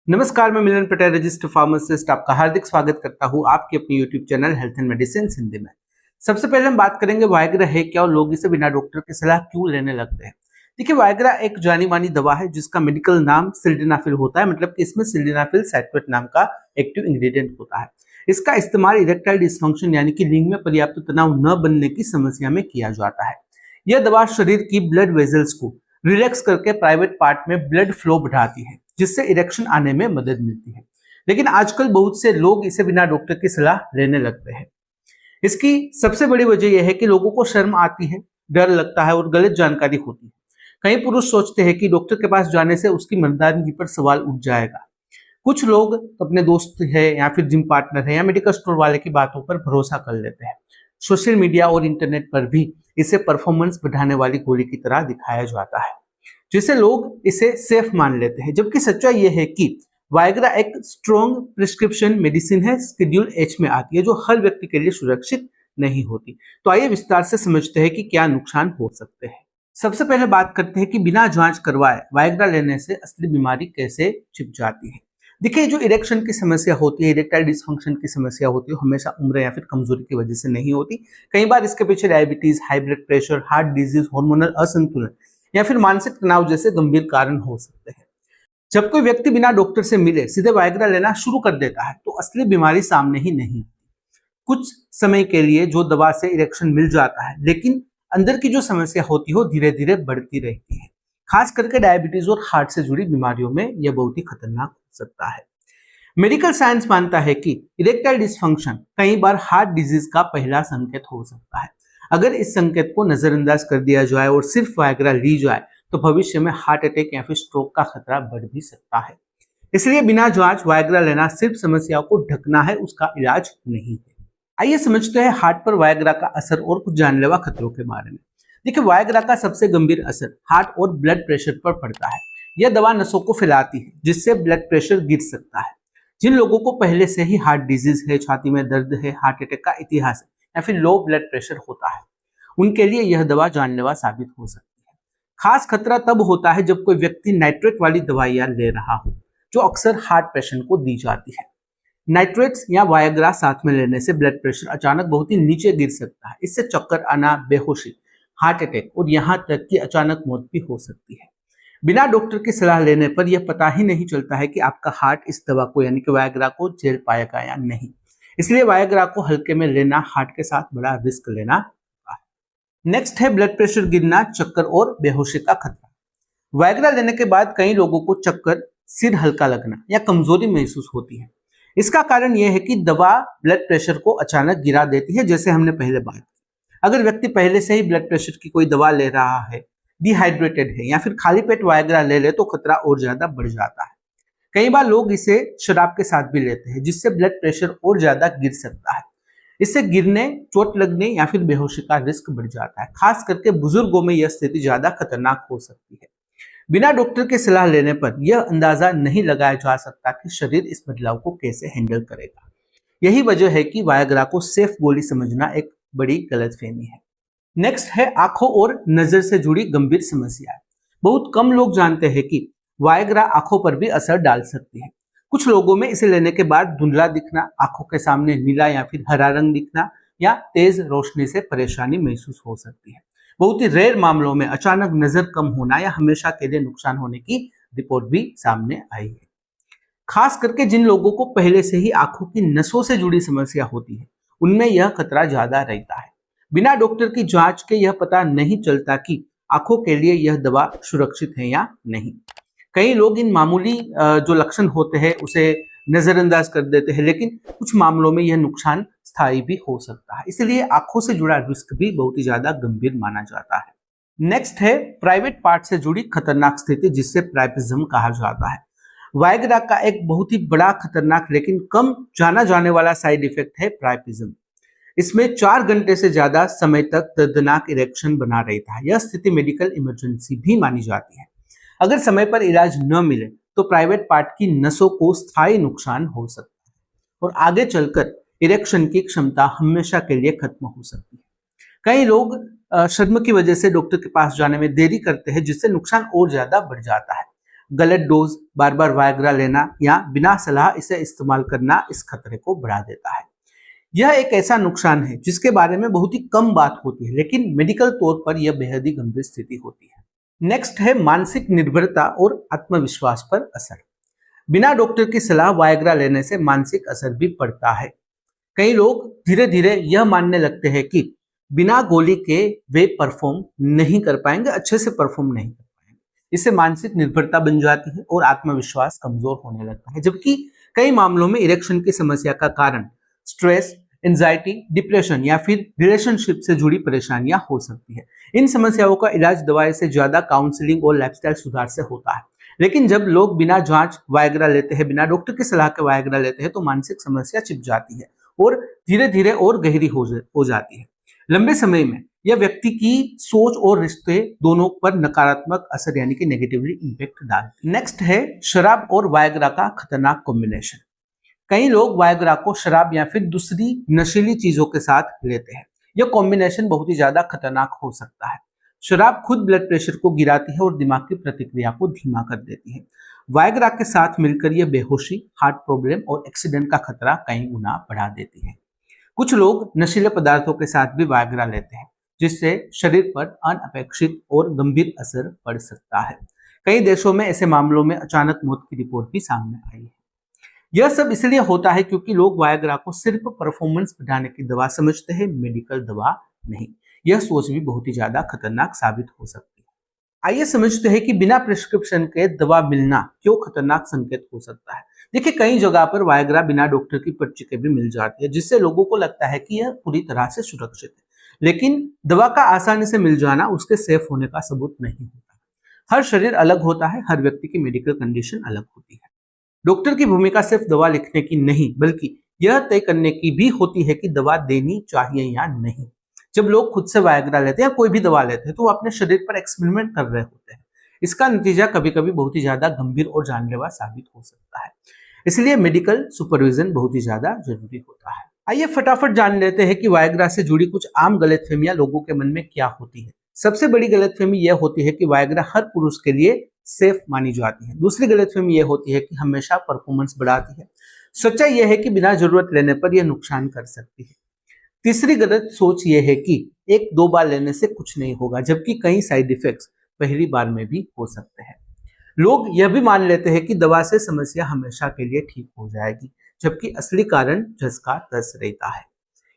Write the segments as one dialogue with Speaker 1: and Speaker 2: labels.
Speaker 1: नमस्कार, मैं मिलन Patel, registered pharmacist, आपका हार्दिक स्वागत करता हूं आपके अपने YouTube channel health and medicine Hindi में। सबसे पहले हम बात करेंगे वायग्रा है क्या और लोग इसे बिना डॉक्टर की सलाह क्यों लेने लगते हैं। देखिए, वायग्रा एक जानी मानी दवा है जिसका मेडिकल नाम सिल्डेनाफिल होता है, मतलब कि इसमें सिल्डेनाफिल साइट्रेट नाम का एक्टिव इंग्रेडिएंट होता है। इसका इस्तेमाल इरेक्टाइल डिस्फंक्शन यानी कि लिंग में पर्याप्त तनाव न बनने की समस्या में किया जाता है। यह दवा शरीर की ब्लड वेजल्स को रिलैक्स करके प्राइवेट पार्ट में ब्लड फ्लो बढ़ाती है, जिससे इरेक्शन आने में मदद मिलती है। लेकिन आजकल बहुत से लोग इसे बिना डॉक्टर की सलाह लेने लगते हैं। इसकी सबसे बड़ी वजह यह है कि लोगों को शर्म आती है, डर लगता है और गलत जानकारी होती है। कई पुरुष सोचते हैं कि डॉक्टर के पास जाने से उसकी मर्दानगी पर सवाल उठ जाएगा। कुछ लोग अपने दोस्त है या फिर जिम पार्टनर है या मेडिकल स्टोर वाले की बातों पर भरोसा कर लेते हैं। सोशल मीडिया और इंटरनेट पर भी इसे परफॉर्मेंस बढ़ाने वाली गोली की तरह दिखाया जाता है, जिसे लोग इसे सेफ मान लेते हैं। जबकि सच्चाई यह है कि वायग्रा एक स्ट्रॉन्ग प्रिस्क्रिप्शन मेडिसिन है, शेड्यूल एच में आती है, जो हर व्यक्ति के लिए सुरक्षित नहीं होती। तो आइए विस्तार से समझते हैं कि क्या नुकसान हो सकते हैं। सबसे पहले बात करते हैं कि बिना जांच करवाए वायग्रा लेने से असली बीमारी कैसे छिप जाती है। देखिए, जो इरेक्शन की समस्या होती है, इरेक्टाइल डिस्फंक्शन की समस्या होती है, हमेशा उम्र या फिर कमजोरी की वजह से नहीं होती। कई बार इसके पीछे diabetes, high blood pressure, heart disease, hormonal असंतुलन या फिर मानसिक तनाव जैसे गंभीर कारण हो सकते हैं। जब कोई व्यक्ति बिना डॉक्टर से मिले सीधे वायग्रा लेना शुरू कर देता है, तो असली बीमारी सामने ही नहीं। कुछ समय के लिए जो दवा से इरेक्शन मिल जाता है, लेकिन अंदर की जो समस्या होती है वो धीरे धीरे बढ़ती रहती है। खास करके डायबिटीज और हार्ट से जुड़ी बीमारियों में यह बहुत ही खतरनाक हो सकता है। मेडिकल साइंस मानता है कि इरेक्टाइल डिस्फंक्शन कई बार हार्ट डिजीज का पहला संकेत हो सकता है। अगर इस संकेत को नजरअंदाज कर दिया जाए और सिर्फ वायग्रा ली जाए, तो भविष्य में हार्ट अटैक या फिर स्ट्रोक का खतरा बढ़ भी सकता है। इसलिए बिना जांच वायग्रा लेना सिर्फ समस्याओं को ढकना है, उसका इलाज नहीं है। आइए समझते हैं हार्ट पर वायग्रा का असर और कुछ जानलेवा खतरों के बारे में। देखिए, वायग्रा का सबसे गंभीर असर हार्ट और ब्लड प्रेशर पर पड़ता है। यह दवा नसों को फैलाती है, जिससे ब्लड प्रेशर गिर सकता है। जिन लोगों को पहले से ही हार्ट डिजीज है, छाती में दर्द है, हार्ट अटैक का इतिहास है या फिर लो ब्लड प्रेशर होता है, उनके लिए यह दवा जानलेवा साबित हो सकती है। खास खतरा तब होता है जब कोई व्यक्ति नाइट्रेट वाली दवाइयां ले रहा हो, जो अक्सर हार्ट पेशेंट को दी जाती है। नाइट्रेट्स या वायग्रा साथ में लेने से ब्लड प्रेशर अचानक बहुत ही नीचे गिर सकता है। इससे चक्कर आना, बेहोशी, हार्ट अटैक और यहाँ तक कि अचानक मौत भी हो सकती है। बिना डॉक्टर की सलाह लेने पर यह पता ही नहीं चलता है कि आपका हार्ट इस दवा को यानी कि वायग्रा को झेल पाएगा या नहीं। इसलिए वायग्रा को हल्के में लेना हार्ट के साथ बड़ा रिस्क लेना होता है। नेक्स्ट है ब्लड प्रेशर गिरना, चक्कर और बेहोशी का खतरा। वायग्रा लेने के बाद कई लोगों को चक्कर, सिर हल्का लगना या कमजोरी महसूस होती है। इसका कारण यह है कि दवा ब्लड प्रेशर को अचानक गिरा देती है, जैसे हमने पहले बात की। अगर व्यक्ति पहले से ही ब्लड प्रेशर की कोई दवा ले रहा है, डिहाइड्रेटेड है या फिर खाली पेट वायग्रा ले ले, तो खतरा और ज्यादा बढ़ जाता है। कई बार लोग इसे शराब के साथ भी लेते हैं, जिससे ब्लड प्रेशर और ज्यादा गिर सकता है। इससे गिरने, चोट लगने या फिर बेहोशी का रिस्क बढ़ जाता है। खास करके बुजुर्गों में यह स्थिति ज्यादा खतरनाक हो सकती है। बिना डॉक्टर की सलाह लेने पर यह अंदाजा नहीं लगाया जा सकता कि शरीर इस बदलाव को कैसे हैंडल करेगा। यही वजह है कि वायग्रा को सेफ गोली समझना एक बड़ी गलतफहमी है। नेक्स्ट है आंखों और नजर से जुड़ी गंभीर समस्याएं। बहुत कम लोग जानते हैं कि वायग्रा आंखों पर भी असर डाल सकती है। कुछ लोगों में इसे लेने के बाद धुंधला दिखना, आंखों के सामने नीला या फिर हरा रंग दिखना या तेज रोशनी से परेशानी महसूस हो सकती है। बहुत ही रेयर मामलों में अचानक नजर कम होना या हमेशा के लिए नुकसान होने की रिपोर्ट भी सामने आई है। खास करके जिन लोगों को पहले से ही आंखों की नसों से जुड़ी समस्या होती है, उनमें यह खतरा ज्यादा रहता है। बिना डॉक्टर की जांच के यह पता नहीं चलता कि आंखों के लिए यह दवा सुरक्षित है या नहीं। कई लोग इन मामूली जो लक्षण होते हैं उसे नजरअंदाज कर देते हैं, लेकिन कुछ मामलों में यह नुकसान स्थायी भी हो सकता है। इसलिए आंखों से जुड़ा रिस्क भी बहुत ही ज्यादा गंभीर माना जाता है। नेक्स्ट है प्राइवेट पार्ट से जुड़ी खतरनाक स्थिति, जिससे प्राइपिज्म कहा जाता है। वायग्रा का एक बहुत ही बड़ा, खतरनाक लेकिन कम जाना जाने वाला साइड इफेक्ट है प्राइपिज्म। इसमें 4 घंटे से ज्यादा समय तक दर्दनाक इरेक्शन बना रहता है। यह स्थिति मेडिकल इमरजेंसी भी मानी जाती है। अगर समय पर इलाज न मिले तो प्राइवेट पार्ट की नसों को स्थायी नुकसान हो सकता है और आगे चलकर इरेक्शन की क्षमता हमेशा के लिए खत्म हो सकती है। कई लोग शर्म की वजह से डॉक्टर के पास जाने में देरी करते हैं, जिससे नुकसान और ज्यादा बढ़ जाता है। गलत डोज, बार बार वायग्रा लेना या बिना सलाह इसे इस्तेमाल करना इस खतरे को बढ़ा देता है। यह एक ऐसा नुकसान है जिसके बारे में बहुत ही कम बात होती है, लेकिन मेडिकल तौर पर यह बेहद ही गंभीर स्थिति होती है। नेक्स्ट है मानसिक निर्भरता और आत्मविश्वास पर असर। बिना डॉक्टर की सलाह वायग्रा लेने से मानसिक असर भी पड़ता है। कई लोग धीरे धीरे यह मानने लगते हैं कि बिना गोली के वे परफॉर्म नहीं कर पाएंगे, अच्छे से परफॉर्म नहीं कर पाएंगे। इससे मानसिक निर्भरता बन जाती है और आत्मविश्वास कमजोर होने लगता है। जबकि कई मामलों में इरेक्शन की समस्या का कारण स्ट्रेस, एंजाइटी, डिप्रेशन या फिर रिलेशनशिप से जुड़ी परेशानियां हो सकती है। इन समस्याओं का इलाज दवाई से ज्यादा काउंसलिंग और लाइफस्टाइल सुधार से होता है। लेकिन जब लोग बिना जांच वायग्रा लेते हैं, बिना डॉक्टर की सलाह के वायग्रा लेते हैं, तो मानसिक समस्या छिप जाती है और धीरे धीरे और गहरी हो जाती है। लंबे समय में यह व्यक्ति की सोच और रिश्ते दोनों पर नकारात्मक असर यानी कि नेगेटिवली इंपैक्ट डालती है। नेक्स्ट है शराब और वायग्रा का खतरनाक कॉम्बिनेशन। कई लोग वायग्रा को शराब या फिर दूसरी नशीली चीजों के साथ लेते हैं। यह कॉम्बिनेशन बहुत ही ज्यादा खतरनाक हो सकता है। शराब खुद ब्लड प्रेशर को गिराती है और दिमाग की प्रतिक्रिया को धीमा कर देती है। वायग्रा के साथ मिलकर यह बेहोशी, हार्ट प्रॉब्लम और एक्सीडेंट का खतरा कई गुना बढ़ा देती है। कुछ लोग नशीले पदार्थों के साथ भी वायग्रा लेते हैं, जिससे शरीर पर अनअपेक्षित और गंभीर असर पड़ सकता है। कई देशों में ऐसे मामलों में अचानक मौत की रिपोर्ट भी सामने आई है। यह सब इसलिए होता है क्योंकि लोग वायग्रा को सिर्फ परफॉर्मेंस बढ़ाने की दवा समझते हैं, मेडिकल दवा नहीं। यह सोच भी बहुत ही ज्यादा खतरनाक साबित हो सकती है। आइए समझते हैं कि बिना प्रिस्क्रिप्शन के दवा मिलना क्यों खतरनाक संकेत हो सकता है। देखिए, कई जगह पर वायग्रा बिना डॉक्टर की पर्ची के भी मिल जाती है, जिससे लोगों को लगता है कि यह पूरी तरह से सुरक्षित है। लेकिन दवा का आसानी से मिल जाना उसके सेफ होने का सबूत नहीं होता। हर शरीर अलग होता है, हर व्यक्ति की मेडिकल कंडीशन अलग होती है। डॉक्टर की भूमिका सिर्फ दवा लिखने की नहीं, बल्कि यह तय करने की भी होती है कि दवा देनी चाहिए या नहीं। जब लोग खुद से वायग्रा लेते हैं या कोई भी दवा लेते हैं, तो वो अपने शरीर पर एक्सपेरिमेंट कर रहे होते हैं। इसका नतीजा कभी कभी बहुत ही ज्यादा गंभीर और जानलेवा साबित हो सकता है। इसलिए मेडिकल सुपरविजन बहुत ही ज्यादा जरूरी होता है। आइए फटाफट जान लेते हैं कि वायग्रा से जुड़ी कुछ आम गलतफहमियां लोगों के मन में क्या होती है। सबसे बड़ी गलतफहमी यह होती है कि वायग्रा हर पुरुष के लिए सेफ मानी जाती है। दूसरी गलतफहमी यह होती है कि हमेशा परफॉर्मेंस बढ़ाती है। सच्चाई यह है कि बिना जरूरत लेने पर यह नुकसान कर सकती है। तीसरी गलत सोच यह है कि एक दो बार लेने से कुछ नहीं होगा, जबकि कई साइड इफेक्ट्स पहली बार में भी हो सकते हैं। लोग यह भी मान लेते हैं कि दवा से समस्या हमेशा के लिए ठीक हो जाएगी, जबकि असली कारण झसका तस रहता है।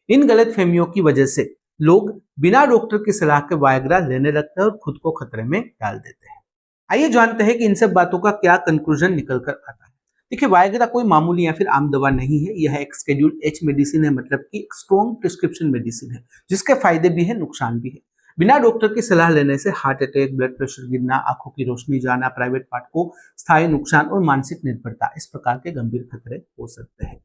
Speaker 1: इन गलतफहमियों की वजह से लोग बिना डॉक्टर की सलाह के वायग्रा लेने लगते हैं और खुद को खतरे में डाल देते हैं। आइए जानते हैं कि इन सब बातों का क्या कंक्लूजन निकल कर आता है। देखिए, वायग्रा कोई मामूली या फिर आम दवा नहीं है। यह एक शेड्यूल एच मेडिसिन है, मतलब कि स्ट्रॉन्ग प्रिस्क्रिप्शन मेडिसिन है, जिसके फायदे भी है, नुकसान भी है। बिना डॉक्टर की सलाह लेने से हार्ट अटैक, ब्लड प्रेशर गिरना, आंखों की रोशनी जाना, प्राइवेट पार्ट को स्थायी नुकसान और मानसिक निर्भरता, इस प्रकार के गंभीर खतरे हो सकते हैं।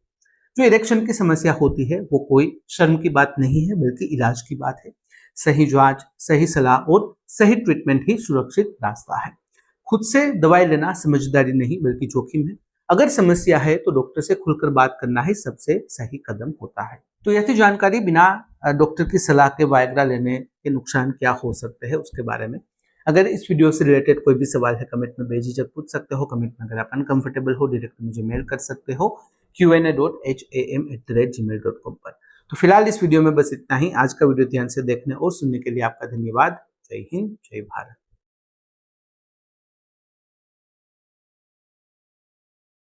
Speaker 1: जो इरेक्शन की समस्या होती है वो कोई शर्म की बात नहीं है, बल्कि इलाज की बात है। सही जांच, सही सलाह और सही ट्रीटमेंट ही सुरक्षित रास्ता है। खुद से दवाई लेना समझदारी नहीं, बल्कि जोखिम है। अगर समस्या है तो डॉक्टर से खुलकर बात करना ही सबसे सही कदम होता है। तो यह थी जानकारी बिना डॉक्टर की सलाह के वायग्रा लेने के नुकसान क्या हो सकते हैं उसके बारे में। अगर इस वीडियो से रिलेटेड कोई भी सवाल है, कमेंट में बेझिझक पूछ सकते हो। कमेंट में अगर आप अनकंफर्टेबल हो, डायरेक्ट मुझे मेल कर सकते हो qna.ham@gmail.com पर। तो फिलहाल इस वीडियो में बस इतना ही। आज का वीडियो ध्यान से देखने और सुनने के लिए आपका धन्यवाद। जय हिंद, जय भारत।